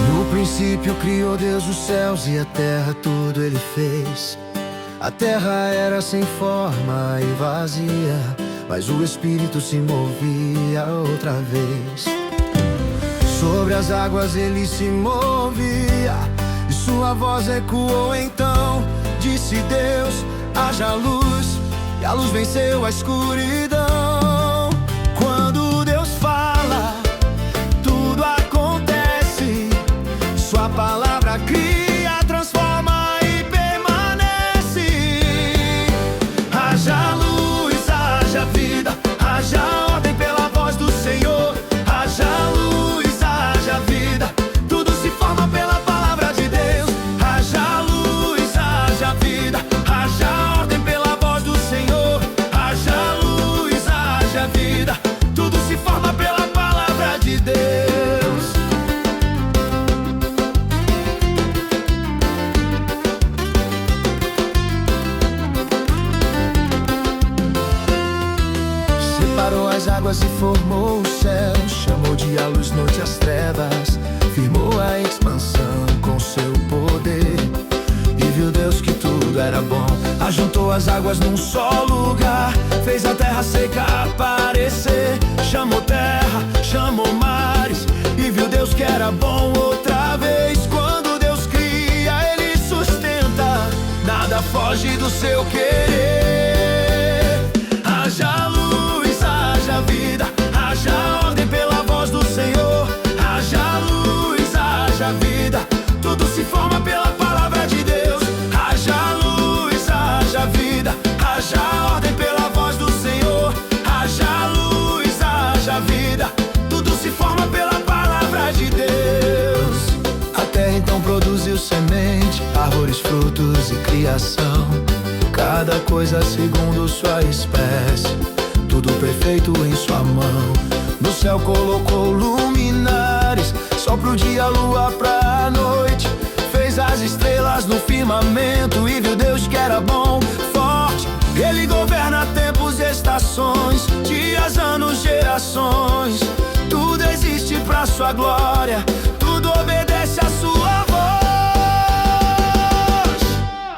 No princípio criou Deus os céus e a terra, tudo Ele fez. A terra era sem forma e vazia, mas o Espírito se movia outra vez. Sobre as águas Ele se movia, e sua voz ecoou. Então disse Deus: haja luz, e a luz venceu a escuridão. Quando Deus fala, tudo acontece. Sua palavra cria, transforma e permanece. Haja luz, haja vida, haja ordem pela voz do Senhor. Haja luz, haja vida, tudo se forma pela palavra de Deus. Haja luz, haja vida, haja ordem pela voz do Senhor. Haja luz, haja vida, tudo se forma pela palavra de Deus. Separou as águas e formou o céu, chamou de a luz noite as trevas, firmou a expansão com seu poder. E viu Deus que tudo era bom, ajuntou as águas num só lugar, fez a terra seca aparecer. Chamou terra, chamou mares, e viu Deus que era bom outra vez. Quando Deus cria, Ele sustenta, nada foge do seu querer. Haja luz, haja vida, haja ordem pela voz do Senhor. Haja luz, haja vida, tudo se forma pela palavra de Deus. Haja luz, haja vida, haja ordem pela voz do Senhor. Haja luz, haja vida, tudo se forma pela palavra de Deus. A terra então produziu semente, árvores, frutos e criação, cada coisa segundo sua espécie, tudo perfeito em sua mão. No céu colocou luminares, sol pro dia, lua pra noite. Fez as estrelas no firmamento e viu Deus que era bom, forte. Ele governa tempos e estações, dias, anos, gerações. Tudo existe pra sua glória, tudo obedece a sua voz.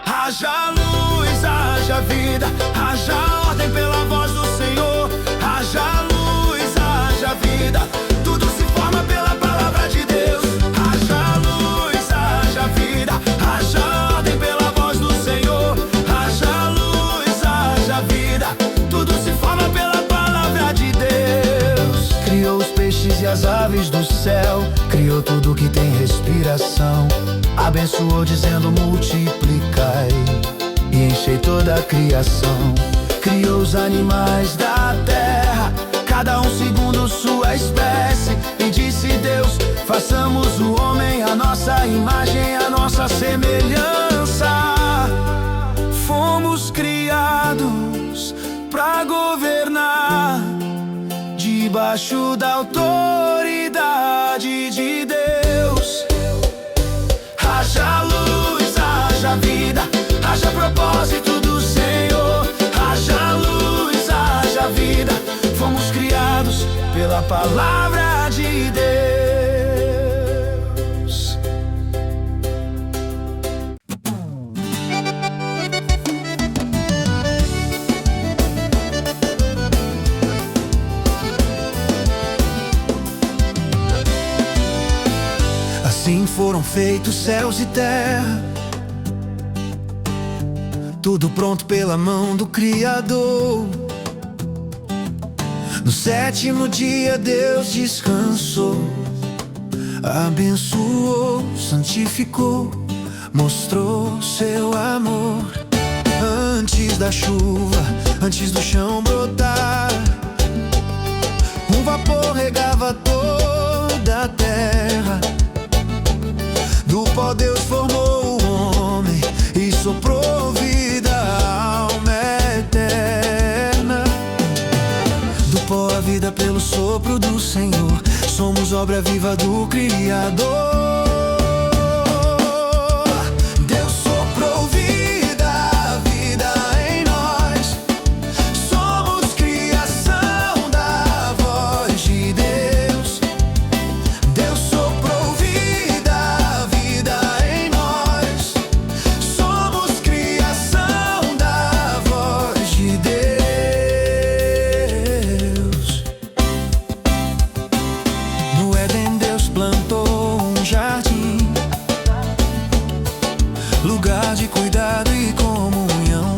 Haja luz, haja vida, haja ordem pela voz do Senhor. Haja luz, haja vida, tudo se forma pela palavra de Deus. Haja luz, haja vida, haja ordem pela voz do Senhor. Haja luz, haja vida, tudo se forma pela palavra de Deus. Criou os peixes e as aves do céu, criou tudo que tem respiração. Abençoou dizendo: multiplicai e enchei toda a criação. Criou os animais da terra, cada um segundo sua espécie. E disse Deus: façamos o homem à nossa imagem, à nossa semelhança. Fomos criados pra governar debaixo da autoridade de Deus. Haja luz, haja vida, haja propósito do Senhor. Haja luz, haja vida, fomos criados pela palavra de Deus. Assim foram feitos céus e terra, tudo pronto pela mão do Criador. No sétimo dia Deus descansou, abençoou, santificou, mostrou seu amor. Antes da chuva, antes do chão brotar, um vapor regava toda a terra. Do pó Deus formou o homem e soprou vida à alma eterna. Do pó a vida pelo sopro do Senhor, somos obra viva do Criador. Deus soprou lugar de cuidado e comunhão.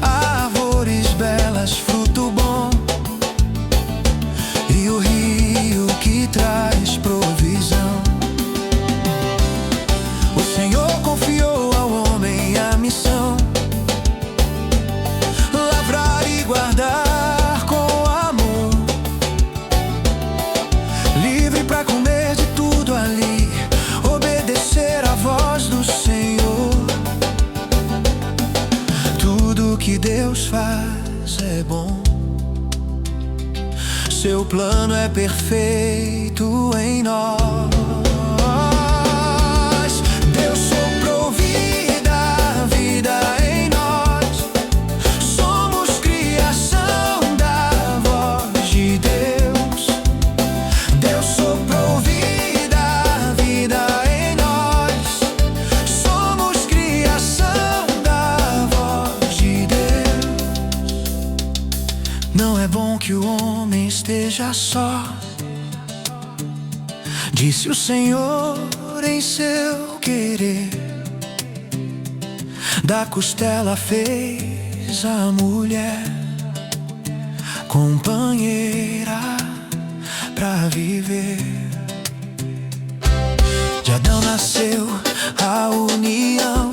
Árvores belas, fruto bom, e o rio que traz provisão. O Senhor confiou ao homem a missão: lavrar e guardar com amor, livre pra comer de tudo ali, obedecer à voz do Senhor. Tudo que Deus faz é bom, seu plano é perfeito em nós. Deus soprou vida em nós. Somos criação da voz de Deus. Deus soprou vida em nós. Somos criação da voz de Deus. Não é bom que o homem esteja só, disse o Senhor em seu querer. Da costela fez a mulher, companheira pra viver. De Adão nasceu a união,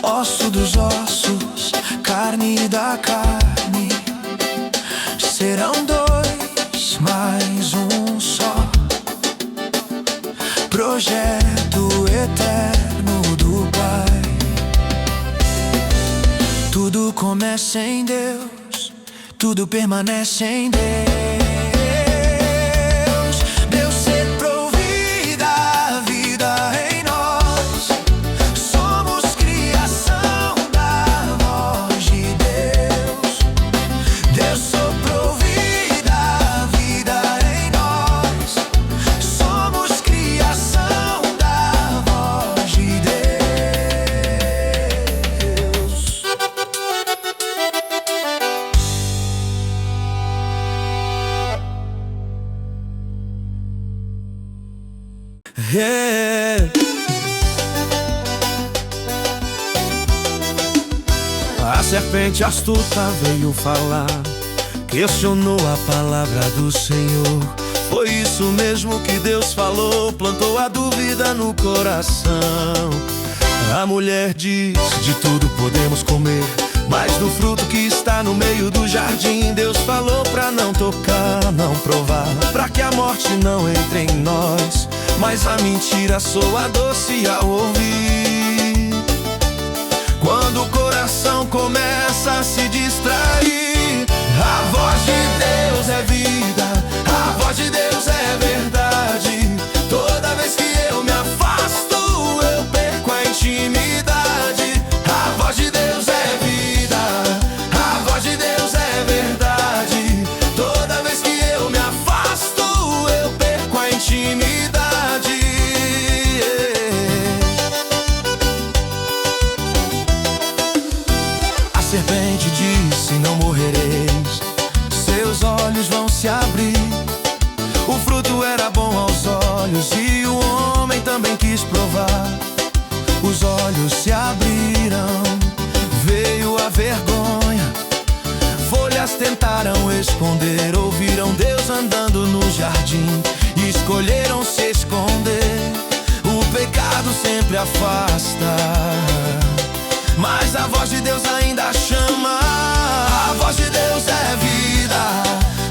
osso dos ossos, carne da carne. Serão dois, mais um só, projeto eterno do Pai. Tudo começa em Deus, tudo permanece em Deus. Deus soprou vida em nós. Somos criação da voz de Deus. Deus soprou vida em nós. Somos criação da voz de Deus. A serpente astuta veio falar, questionou a palavra do Senhor. Foi isso mesmo que Deus falou, plantou a dúvida no coração. A mulher disse: de tudo podemos comer, mas do fruto que está no meio do jardim, Deus falou pra não tocar, não provar, pra que a morte não entre em nós. Mas a mentira soa doce ao ouvir, quando o coração começa a se distrair. A voz de Deus é vida, a voz de Deus é verdade. Toda vez que eu me afasto, eu perco a intimidade. A voz de Deus é vida, a voz de Deus é verdade. Toda vez que eu me afasto, eu perco a intimidade. A serpente disse: não morrereis, seus olhos vão se abrir. O fruto era bom aos olhos e o homem também quis provar. Os olhos se abriram, veio a vergonha. Folhas tentaram esconder, ouviram Deus andando no jardim e escolheram se esconder. O pecado sempre afasta, mas a voz de Deus ainda chama. A voz de Deus é vida,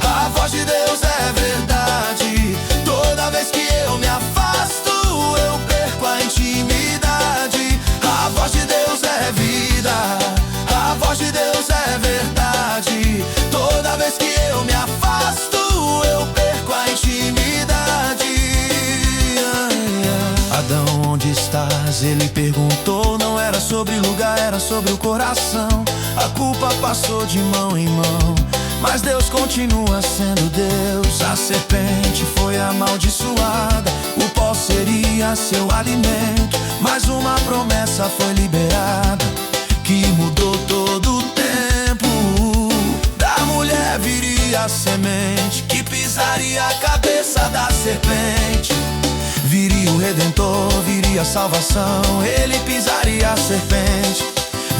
a voz de Deus é verdade. Toda vez que eu me afasto, eu perco a intimidade. A voz de Deus é vida, a voz de Deus é verdade. Toda vez que eu me afasto, eu perco a intimidade. Adão, onde estás? Ele perguntou. Não era sobre lugar, era sobre o coração. A culpa passou de mão em mão, mas Deus continua sendo Deus. A serpente foi amaldiçoada, o pó seria seu alimento, mas uma promessa foi liberada que mudou todo o tempo. Da mulher viria a semente que pisaria a cabeça da serpente. Viria o Redentor, viria a salvação, ele pisaria a serpente.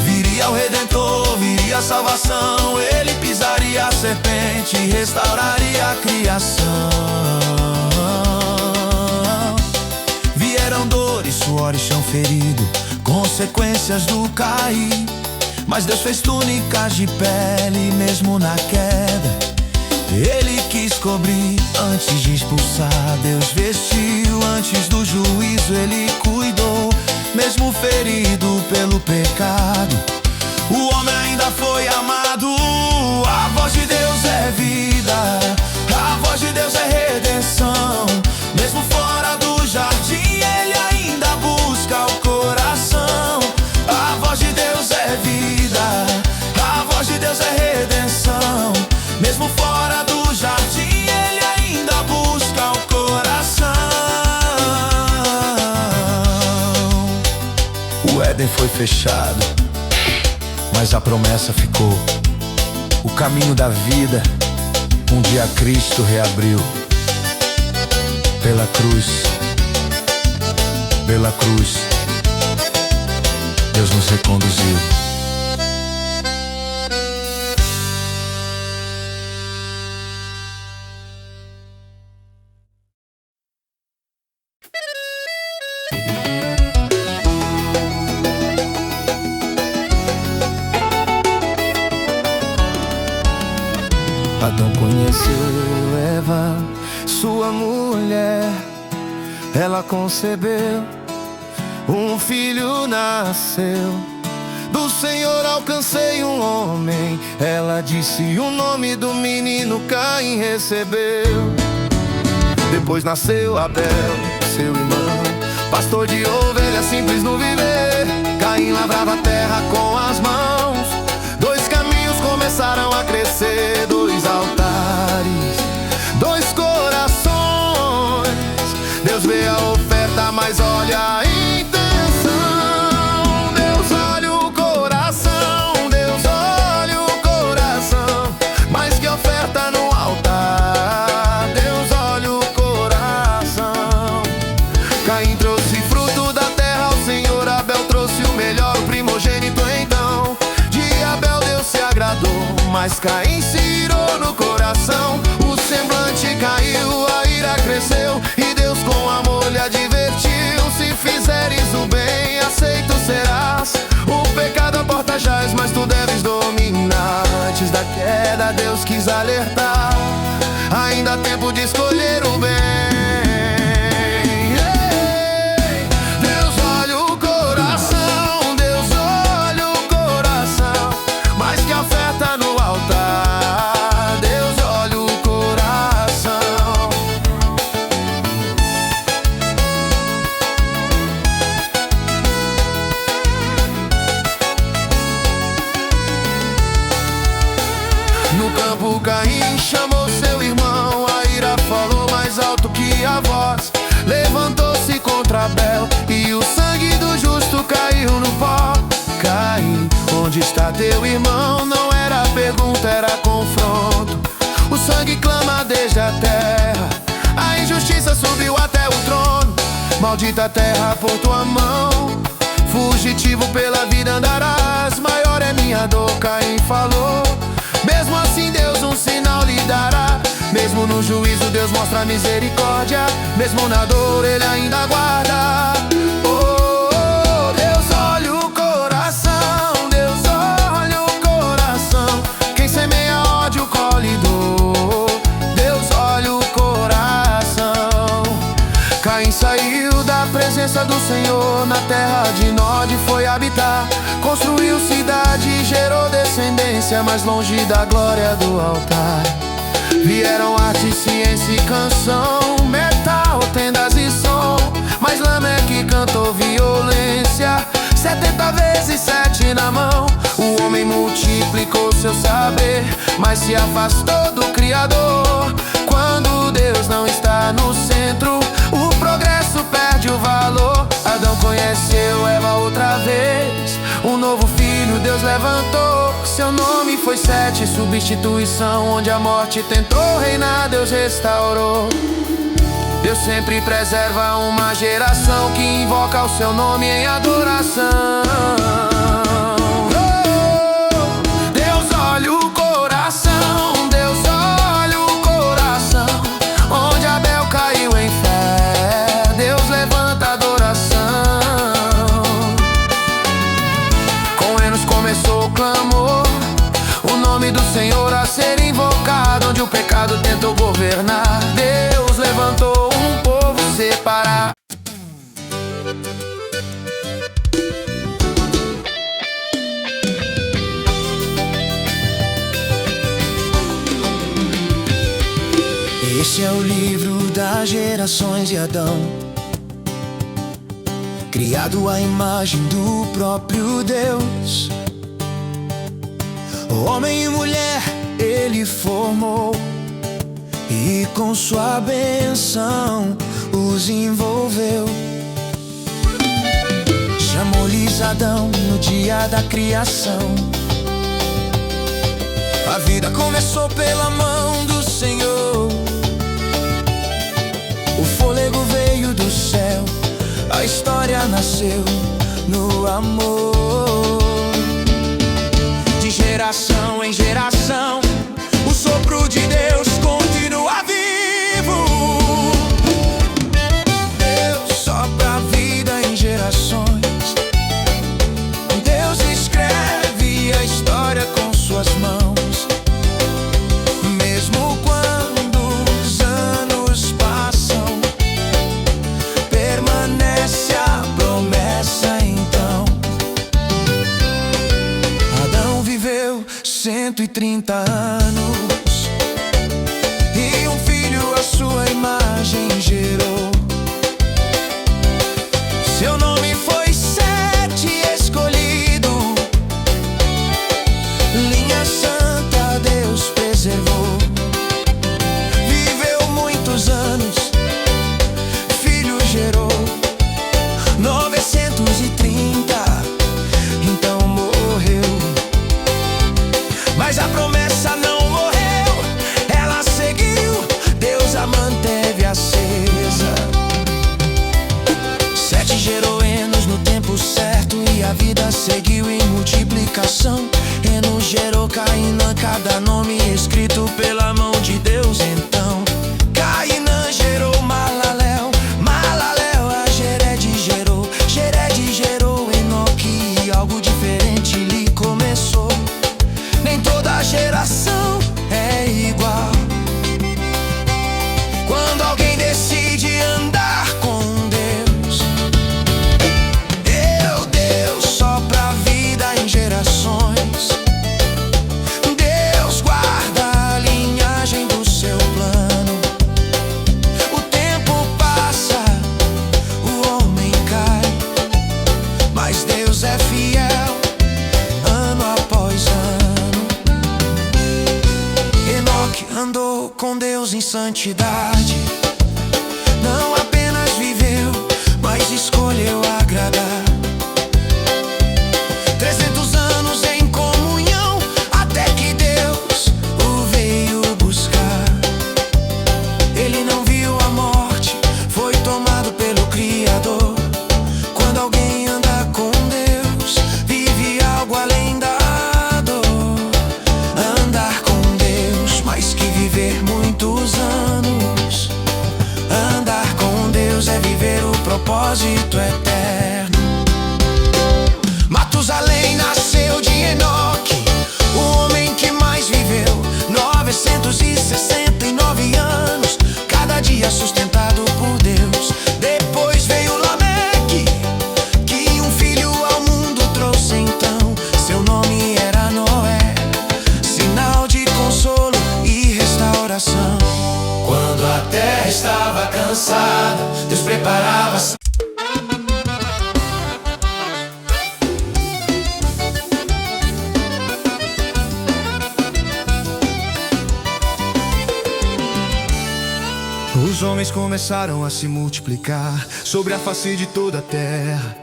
Viria o Redentor, viria a salvação, ele pisaria a serpente e restauraria a criação. Vieram dores, suor e chão ferido, consequências do cair, mas Deus fez túnicas de pele mesmo na queda. Ele quis cobrir antes de expulsar, Deus vestiu antes do juízo, ele cuidou, mesmo ferido pelo pecado. O homem ainda foi amado. A voz de Deus é vida, a voz de Deus é redenção. Mesmo fora do jardim, ele ainda busca o coração. A voz de Deus é vida, a voz de Deus é redenção. Mesmo fora do jardim, ele ainda busca o coração. O Éden foi fechado, mas a promessa ficou. O caminho da vida, um dia Cristo reabriu. Pela cruz, Deus nos reconduziu. Adão conheceu Eva, sua mulher. Ela concebeu, um filho nasceu. Do Senhor alcancei um homem. Ela disse o nome do menino Caim recebeu. Depois nasceu Abel, seu irmão, pastor de ovelhas simples no viver. Caim lavrava a terra com as mãos. Dois caminhos começaram a crescer, dois altares, dois corações. Deus vê a oferta, mas olha a intenção. Deus olha o coração, Deus olha o coração. Mais que oferta no altar, Deus olha o coração. Caim trouxe fruto da terra ao Senhor, Abel trouxe o melhor, o primogênito então. De Abel Deus se agradou, mas Caim se irou no coração. O semblante caiu, a ira cresceu, e Deus com amor lhe advertiu. Se fizeres o bem, aceito serás. O pecado à porta jaz, mas tu deves dominar. Antes da queda Deus quis alertar, ainda há tempo de escolher o bem. Deus olha o coração, Deus olha o coração. Mais que a oferta no altar, Deus olha o coração. No campo Caim chamou seu irmão, a ira falou mais alto que a voz. Levantou-se contra Abel e o sangue do justo caiu no pó. Caim, onde está teu irmão? Não era pergunta, era confronto. O sangue clama desde a terra, a injustiça subiu até o trono. Maldita a terra por tua mão, fugitivo pela vida andarás. Maior é minha dor, Caim falou. Mesmo assim Deus um sinal lhe dará. Mesmo no juízo Deus mostra misericórdia. Mesmo na dor Ele ainda guarda. Oh, Deus olha o coração, Deus olha o coração. Quem semeia ódio colhe dor. Deus olha o coração. Caim saiu da presença do Senhor, na terra de Nod foi habitar. Construiu cidade, gerou descendência, mas longe da glória do altar. Vieram arte, ciência e canção, metal, tendas e som. Mas Lameque cantou violência, 70 vezes 7 na mão. O homem multiplicou seu saber, mas se afastou do Criador. Quando Deus não está no centro, o progresso perde o valor. Adão conheceu Eva outra vez, um novo filho Deus levantou. Seu nome foi Sete, substituição. Onde a morte tentou reinar, Deus restaurou. Deus sempre preserva uma geração que invoca o seu nome em adoração. Deus olha o coração, Deus olha o coração. Onde Abel caiu em fé, Deus levanta adoração. Com Enos começou o clamor, o nome do Senhor a ser invocado. Onde o pecado tentou governar, Deus levantou um povo separado. Esse é o livro das gerações de Adão, criado à imagem do próprio Deus. Homem e mulher ele formou, e com sua bênção os envolveu. Chamou-lhes Adão no dia da criação. A vida começou pela mão do Senhor. O fôlego veio do céu, a história nasceu no amor. De geração em geração, o sopro de Deus continua vivo. Deus sopra a vida em gerações. Deus escreve a história com suas mãos. Mesmo quando os anos passam, permanece a promessa então. Adão viveu 130 anos, e um filho à sua imagem gerou. Seu nome foi Sete, escolhido. Linha santa Deus preservou. Viveu muitos anos, filho gerou. 930, então morreu. Mas a promessa não morreu, ela seguiu. Deus a manteve acesa. Sete gerou Enos no tempo certo, e a vida seguiu em multiplicação. Enos gerou Cainã, cada nome escrito pela mão de Deus. Então Cainã gerou Malalel, Malalel a Jered gerou, Jered gerou Enoque, e algo diferente lhe começou. Nem toda geração é igual. Quando alguém decide andar com Deus, Deus sopra a vida em gerações. Deus guarda a linhagem do seu plano. O tempo passa, o homem cai, mas Deus é fiel ano após ano. Enoque andou com Deus em santidade. Não apenas viveu, mas escolheu agradar. 300 anos em comunhão, até que Deus o veio buscar. Ele não viu a morte, foi tomado pelo Criador. Quando alguém anda com Deus, vive algo além da dor. Andar com Deus, mais que viver muitos anos. Andar com Deus é viver o propósito eterno. Matusalém nasceu de Enoque, o homem que mais viveu 969 anos, cada dia sustentado por Deus. Depois veio Lameque, que um filho ao mundo trouxe então. Seu nome era Noé, sinal de consolo e restauração. Quando a terra estava cansada, Deus preparava. Os homens começaram a se multiplicar sobre a face de toda a terra.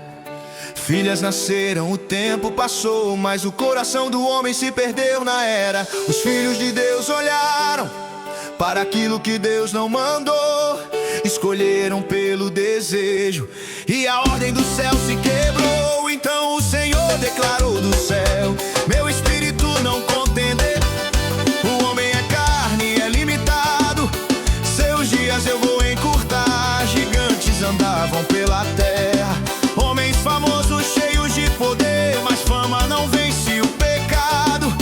Filhas nasceram, o tempo passou, mas o coração do homem se perdeu na era. Os filhos de Deus olharam para aquilo que Deus não mandou, escolheram pelo desejo, e a ordem do céu se quebrou. Então o Senhor declarou do céu: meu espírito não contender. O homem é carne, é limitado, seus dias eu vou encurtar. Gigantes andavam pela terra, homens famosos cheios de poder, mas fama não vence o pecado,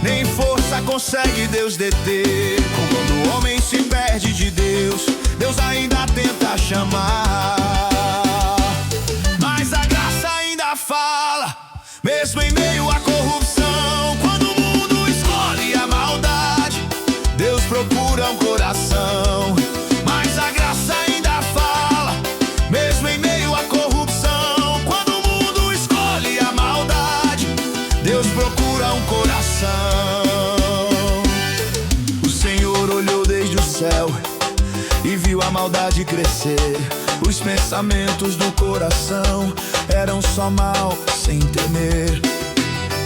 nem força consegue Deus deter. Quando o homem se perde de Deus, Deus ainda tenta chamar, mas a graça ainda fala, mesmo em meio à corrupção. Quando o mundo escolhe a maldade, Deus procura um coração, mas a graça ainda fala, mesmo em meio à corrupção. Quando o mundo escolhe a maldade, Deus procura um coração. O Senhor olhou desde o céu e viu a maldade crescer. Os pensamentos do coração eram só mal, sem temer.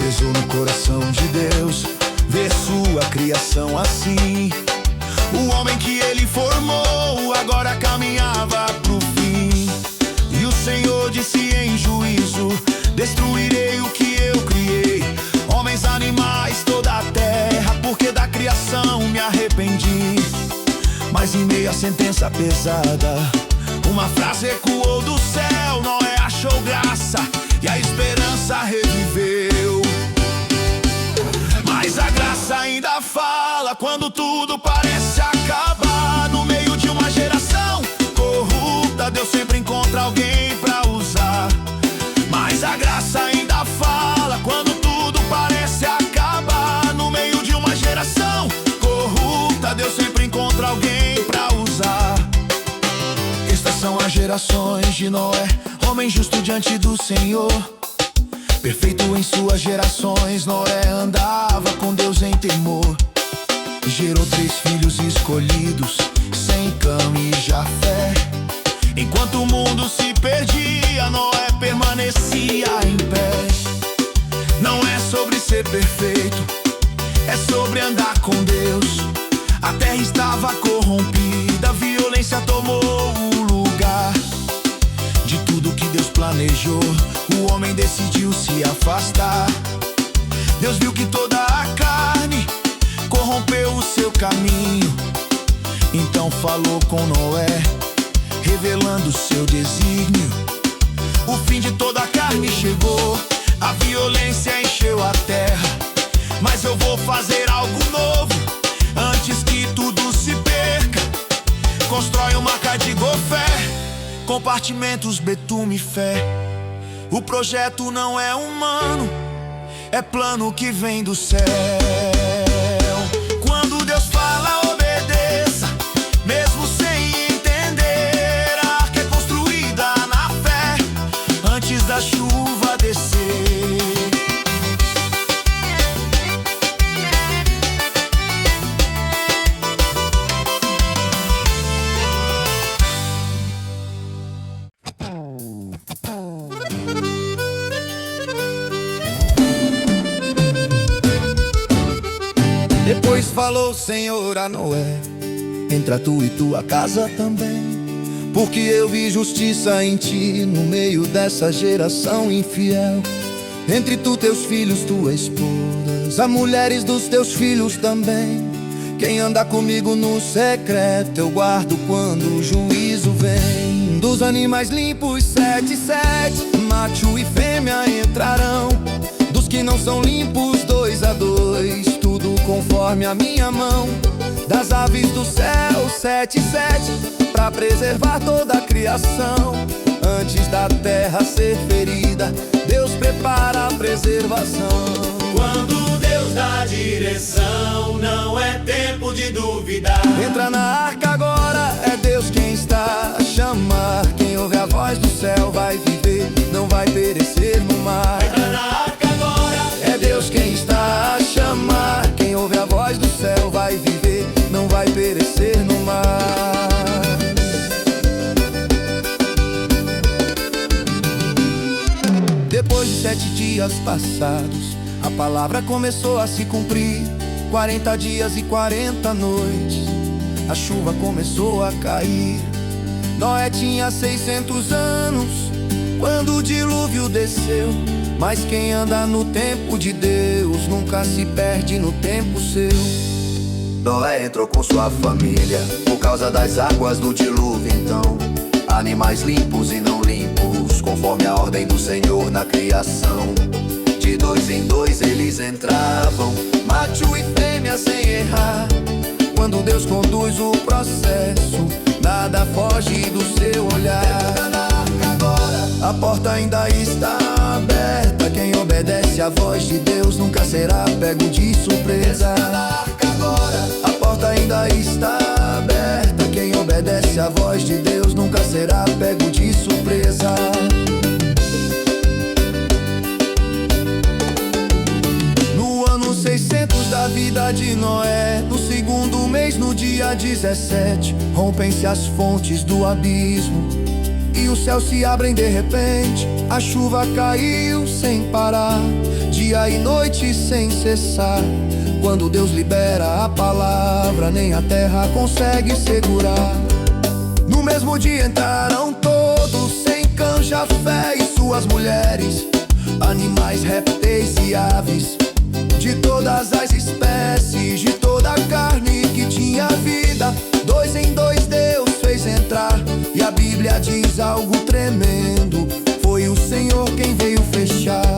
Pesou no coração de Deus ver sua criação assim. O homem que ele formou agora caminhava pro fim. E o Senhor disse em juízo: destruirei o que eu criei, homens, animais, toda a terra, porque da criação me arrependi. Mas em meio à sentença pesada, uma frase ecoou do céu: Noé achou graça e a esperança reviveu. Mas a graça ainda fala quando tudo parece acabar. No meio de uma geração corrupta, Deus sempre encontra alguém pra usar. Mas a graça ainda fala quando tudo parece acabar. No meio de uma geração corrupta, Deus sempre encontra alguém pra usar. Estas são as gerações de Noé, homem justo diante do Senhor, perfeito em suas gerações. Noé andava com Deus em temor, gerou 3 filhos escolhidos, Sem, Cã e Jafé. Enquanto o mundo se perdia, Noé permanecia em pé. Não é sobre ser perfeito, é sobre andar com Deus. A terra estava corrompida, a violência tomou o lugar de tudo que Deus planejou. O homem decidiu se afastar. Deus viu que toda a carne corrompeu o seu caminho, então falou com Noé, revelando seu desígnio. O fim de toda a carne chegou, a violência encheu a terra. Mas eu vou fazer algo novo, antes que tudo se perca. Constrói uma arca de gofé, compartimentos, betume e fé. O projeto não é humano, é plano que vem do céu. Quando Deus fala, obedeça, mesmo sem entender. A arca é construída na fé, antes da chuva descer. Depois falou o Senhor a Noé: entra tu e tua casa também, porque eu vi justiça em ti no meio dessa geração infiel. Entre tu, teus filhos, tua esposa, as mulheres dos teus filhos também. Quem anda comigo no secreto eu guardo quando o juízo vem. Dos animais limpos 7, macho e fêmea entrarão. Dos que não são limpos 2 a 2, tudo conforme a minha mão. Das aves do céu 7, pra preservar toda a criação. Antes da terra ser ferida, Deus prepara a preservação. Quando Deus dá direção, não é tempo de duvidar. Entra na arca agora, é Deus quem está a chamar. Quem ouve a voz do céu vai viver, não vai perecer no mar. Entra na arca agora, é Deus quem está a chamar. Quem ouve a voz do céu vai viver, não vai perecer no mar. Depois de 7 dias passados, a palavra começou a se cumprir. 40 dias e 40 noites, a chuva começou a cair. Noé tinha 600 anos quando o dilúvio desceu. Mas quem anda no tempo de Deus nunca se perde no tempo seu. Noé entrou com sua família por causa das águas do dilúvio. Então, animais limpos e não limpos, conforme a ordem do Senhor na criação. De 2 em 2 eles entravam, macho e fêmea sem errar. Quando Deus conduz o processo, nada foge do seu olhar. A porta ainda está aberta. Quem obedece à voz de Deus nunca será pego de surpresa. A porta ainda está aberta. Quem obedece à voz de Deus nunca será pego de surpresa. No ano 600 da vida de Noé, no segundo mês, no dia 17, rompem-se as fontes do abismo e os céus se abrem de repente. A chuva caiu sem parar, dia e noite sem cessar. Quando Deus libera a palavra, nem a terra consegue segurar. No mesmo dia entraram todos, sem Cã, Jafé e suas mulheres, animais, répteis e aves, de todas as espécies, de toda a carne que tinha vida. 2 em 2 Deus fez entrar, e a Bíblia diz algo tremendo: foi o Senhor quem veio fechar.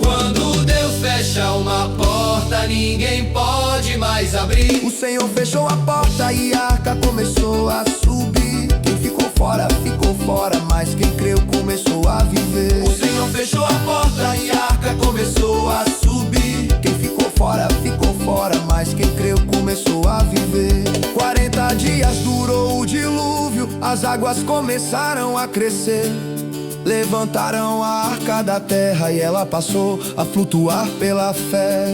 Quando Deus fecha uma porta, ninguém pode mais abrir. O Senhor fechou a porta e a arca começou a subir. Quem ficou fora, mas quem creu começou a viver. O Senhor fechou a porta e a arca começou a subir. Quem ficou fora, mas quem creu começou a viver. 40 dias durou o dilúvio, as águas começaram a crescer. Levantaram a arca da terra e ela passou a flutuar pela fé.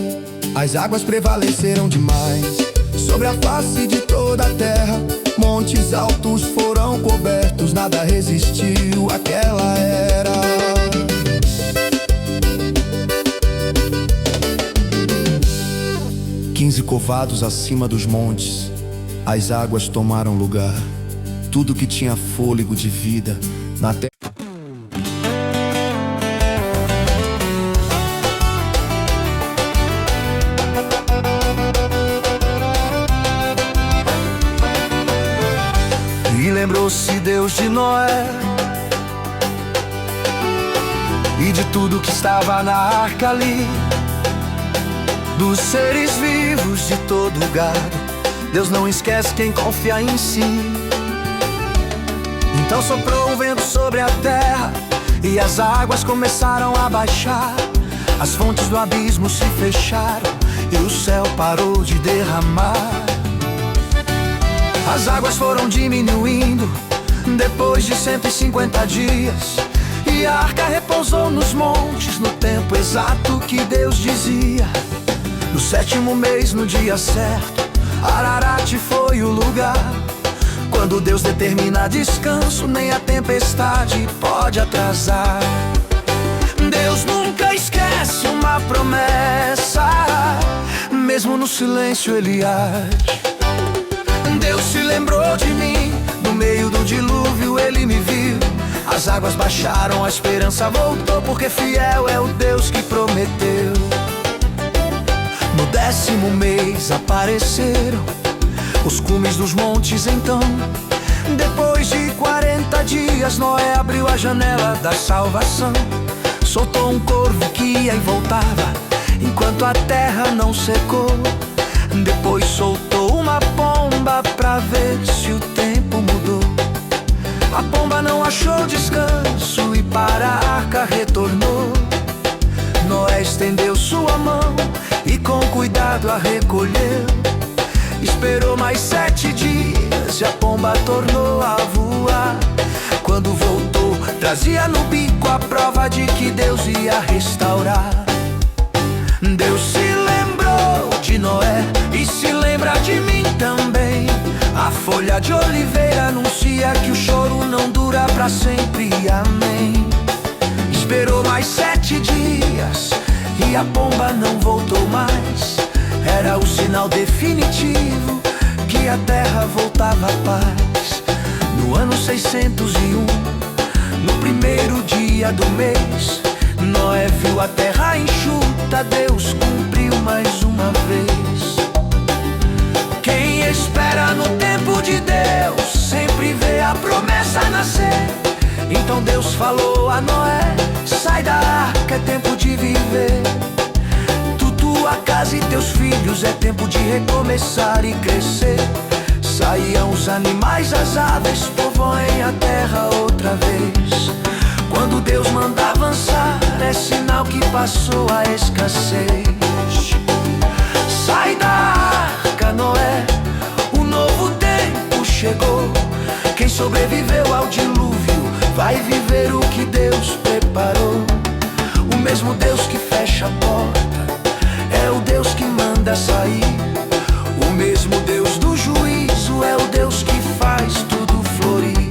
As águas prevaleceram demais sobre a face de toda a terra. Montes altos foram cobertos, nada resistiu àquela era. 15 covados acima dos montes, as águas tomaram lugar. Tudo que tinha fôlego de vida na terra. E lembrou-se Deus de Noé e de tudo que estava na arca ali, dos seres vivos de todo o gado. Deus não esquece quem confia em si. Então soprou um vento sobre a terra e as águas começaram a baixar. As fontes do abismo se fecharam e o céu parou de derramar. As águas foram diminuindo depois de 150 dias, e a arca repousou nos montes no tempo exato que Deus dizia. No 7º mês, no dia certo, Ararat foi o lugar. Quando Deus determina descanso, nem a tempestade pode atrasar. Deus nunca esquece uma promessa, mesmo no silêncio Ele age. Deus se lembrou de mim, no meio do dilúvio Ele me viu. As águas baixaram, a esperança voltou, porque fiel é o Deus que prometeu. No 10º mês apareceram os cumes dos montes. Então, depois de 40 dias, Noé abriu a janela da salvação. Soltou um corvo que ia e voltava, enquanto a terra não secou. Depois soltou uma pomba pra ver se o tempo mudou. A pomba não achou descanso e para a arca retornou. Noé estendeu sua mão e com cuidado a recolheu. Esperou mais 7 dias e a pomba tornou a voar. Quando voltou, trazia no bico a prova de que Deus ia restaurar. Deus se lembrou de Noé e se lembra de mim também. A folha de oliveira anuncia que o choro não dura pra sempre, amém. Esperou mais 7 dias e a pomba não voltou mais. Era o sinal definitivo que a terra voltava à paz. No no ano 601, no primeiro dia do mês, Noé viu a terra enxuta, Deus cumpriu mais uma vez. Quem espera no tempo de Deus sempre vê a promessa nascer. Então Deus falou a Noé: sai da arca, é tempo de viver. Tu, tua casa e teus filhos, é tempo de recomeçar e crescer. Saíam os animais, as aves, povoem a terra outra vez. Quando Deus manda avançar, é sinal que passou a escassez. Sai da arca, Noé, um novo tempo chegou. Quem sobreviveu ao dilúvio vai viver o que Deus preparou. O mesmo Deus que fecha a porta é o Deus que manda sair. O mesmo Deus do juízo é o Deus que faz tudo florir.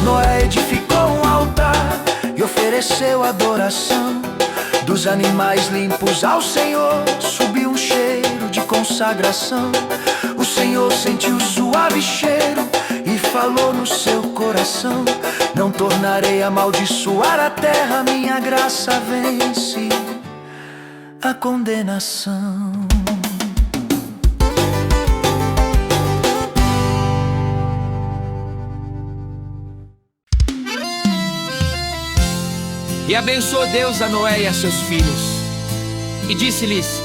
Noé edificou um altar e ofereceu adoração. Dos animais limpos ao Senhor subiu um cheiro de consagração. O Senhor sentiu o suave cheiro e falou no seu coração: não tornarei a amaldiçoar a terra, minha graça vence a condenação. E abençoou Deus a Noé e a seus filhos, e disse-lhes: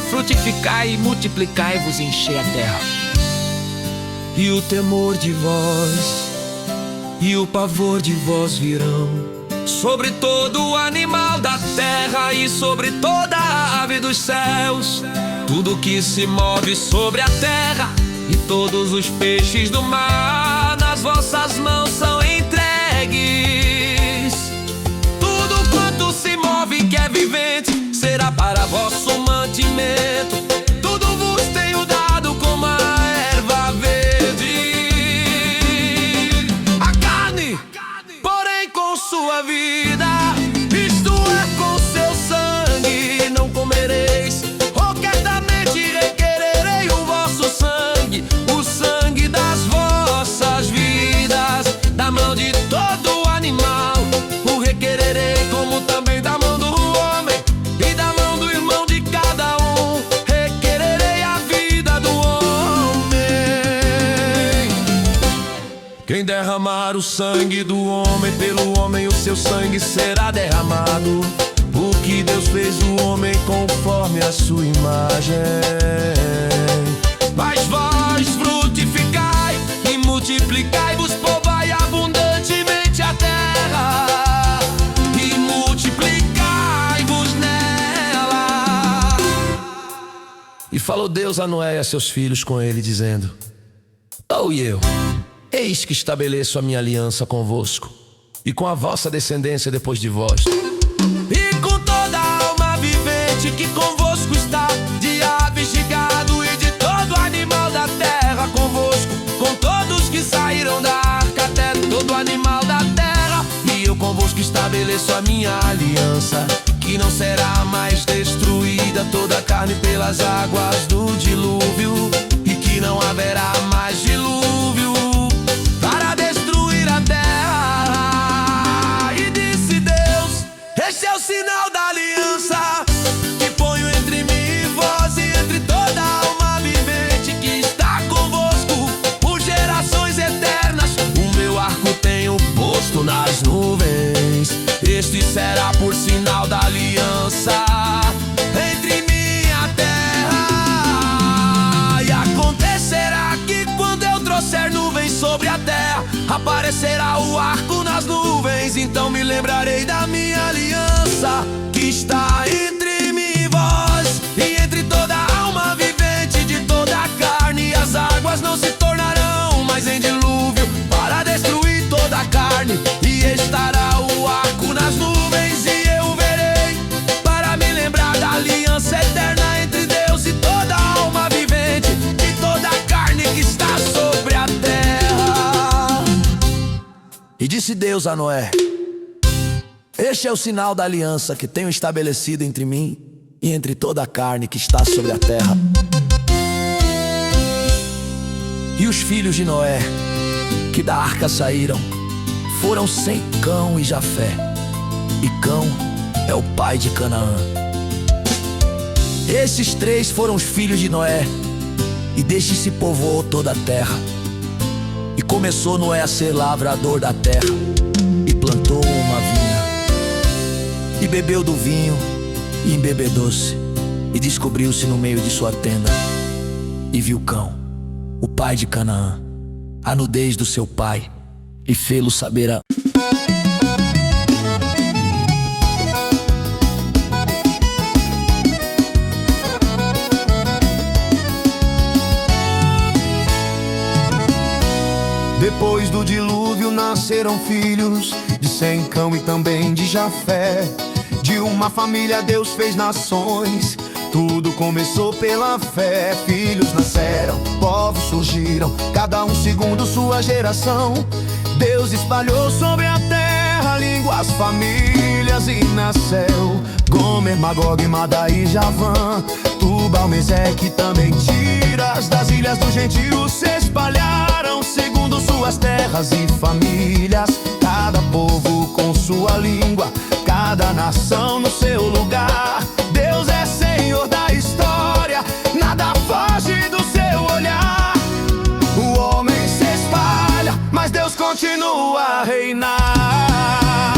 frutificai e multiplicai-vos e enchei a terra. E o temor de vós e o pavor de vós virão sobre todo animal da terra e sobre toda a ave dos céus, tudo que se move sobre a terra e todos os peixes do mar, nas vossas mãos são entregues. Tudo quanto se move que é vivente será para vosso mantimento. Tudo vos tenho dado como a erva verde. A carne, porém, com sua vida, isto é, com seu sangue, não comereis. Ocultamente requererei o vosso sangue, o sangue das vossas vidas, da mão de todo animal o requererei, como também da mão do homem e da mão do irmão de cada um requererei a vida do homem. Quem derramar o sangue do homem, pelo homem o seu sangue será derramado, porque Deus fez o homem conforme a sua imagem. Mas vós frutificai e multiplicai-vos, povoai abundantemente a terra e multiplicai-vos nela. E falou Deus a Noé e a seus filhos com ele, dizendo: e eu, eis que estabeleço a minha aliança convosco e com a vossa descendência depois de vós, e com toda alma vivente que convosco está, de aves, de gado e de todo animal da terra convosco, com todos que saíram da arca, até todo animal da terra. E eu convosco estabeleço a minha aliança, que não será mais destruída toda a carne pelas águas do dilúvio, e que não haverá mais dilúvio para destruir a terra. E disse Deus: este é o sinal da aliança que ponho entre mim e vós, e entre toda alma vivente que está convosco por gerações eternas. O meu arco tenho posto nas nuvens. Este será por sinal da aliança entre mim e a terra. E acontecerá que quando eu trouxer nuvens sobre a terra, aparecerá o arco nas nuvens. Então me lembrarei da minha aliança que está entre mim e vós, e entre toda alma vivente de toda a carne. E as águas não se tornarão mais em dilúvio para destruir toda a carne. E estará o arco nas nuvens, e eu verei para me lembrar da aliança eterna entre Deus e toda alma vivente de toda a carne que está sobre a terra. E disse Deus a Noé: este é o sinal da aliança que tenho estabelecido entre mim e entre toda a carne que está sobre a terra. E os filhos de Noé, que da arca saíram foram Sem, Cão e Jafé. E Cão é o pai de Canaã. Esses três foram os filhos de Noé, e destes se povoou toda a terra. E começou Noé a ser lavrador da terra, e plantou uma vinha, e bebeu do vinho, e embebedou-se, e descobriu-se no meio de sua tenda. E viu Cão, o pai de Canaã, a nudez do seu pai, e fê-lo saber a... Depois do dilúvio nasceram filhos de Sem, Cão e também de Jafé. De uma família Deus fez nações, tudo começou pela fé. Filhos nasceram, povos surgiram, cada um segundo sua geração. Deus espalhou sobre a terra línguas, famílias, e nasceu Gomer, Magog, Madai e Javã, Tubal, Meseque e também Tiras. Das ilhas dos gentios se espalharam segundo suas terras e famílias, cada povo com sua língua, cada nação no seu lugar. Deus é Senhor da história, nada foge do seu olhar. O homem se espalha, mas Deus continua a reinar.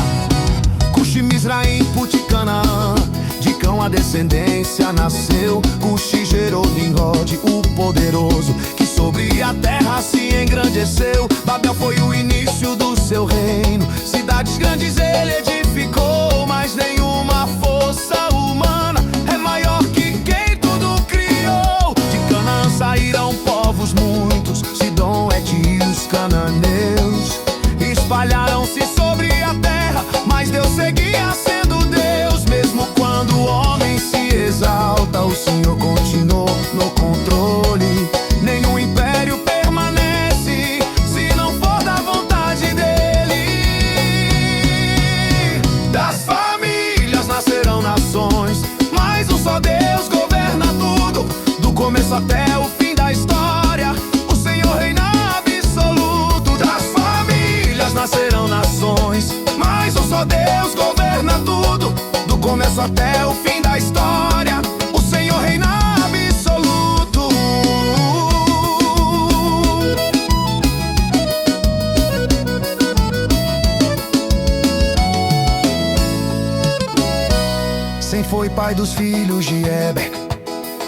Cuxi, Mizraim, Put e Canaã, de Cão a descendência nasceu. Cuxi gerou Nimrod, o poderoso, que sobre a terra se engrandeceu. Babel foi o início do seu reino, cidades grandes ele edificou. Mas nenhuma força humana é maior que quem tudo criou. De Canaã saíram povos muitos, Sidom, Etios, cananeus. Espalharam-se sobre a terra, mas Deus seguia sendo Deus. Mesmo quando o homem se exalta, o Senhor continuou no controle. Nenhum império permanece se não for da vontade dele. Das famílias nascerão nações, mas um só Deus governa tudo. Do começo até o fim da história, o Senhor reina absoluto. Das famílias nascerão nações, mas um só Deus governa tudo. Do começo até o fim da história, o Senhor reina absoluto. Sem foi pai dos filhos de Eber,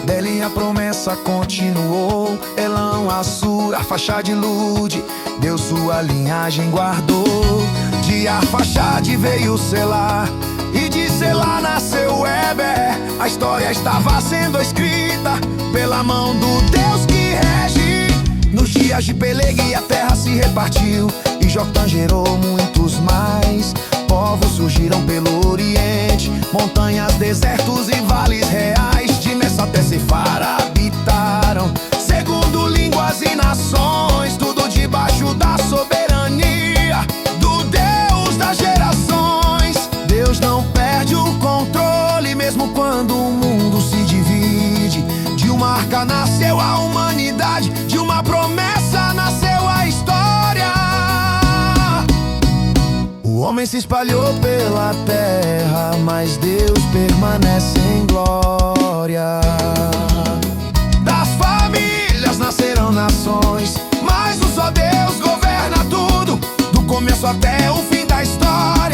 dele a promessa continuou. Elão, Assur, Arfaxade e Lude, Deus sua linhagem guardou. De Arfaxade veio Selá, e de Selá nasceu Eber. A história estava sendo escrita pela mão do Deus que rege. Nos dias de Peleg a terra se repartiu, e Joctã gerou muitos mais. Povos surgiram pelo Oriente, montanhas, desertos e vales reais. De Messa até Sefara habitaram, segundo línguas e nações, tudo debaixo da soberania do Deus das gerações. Deus não perde o controle, mesmo quando o mundo se divide. De uma arca nasceu a humanidade, de uma promessa nasceu a história. O homem se espalhou pela terra, mas Deus permanece em glória. Das famílias nascerão nações, mas um só Deus governa tudo. Do começo até o fim da história,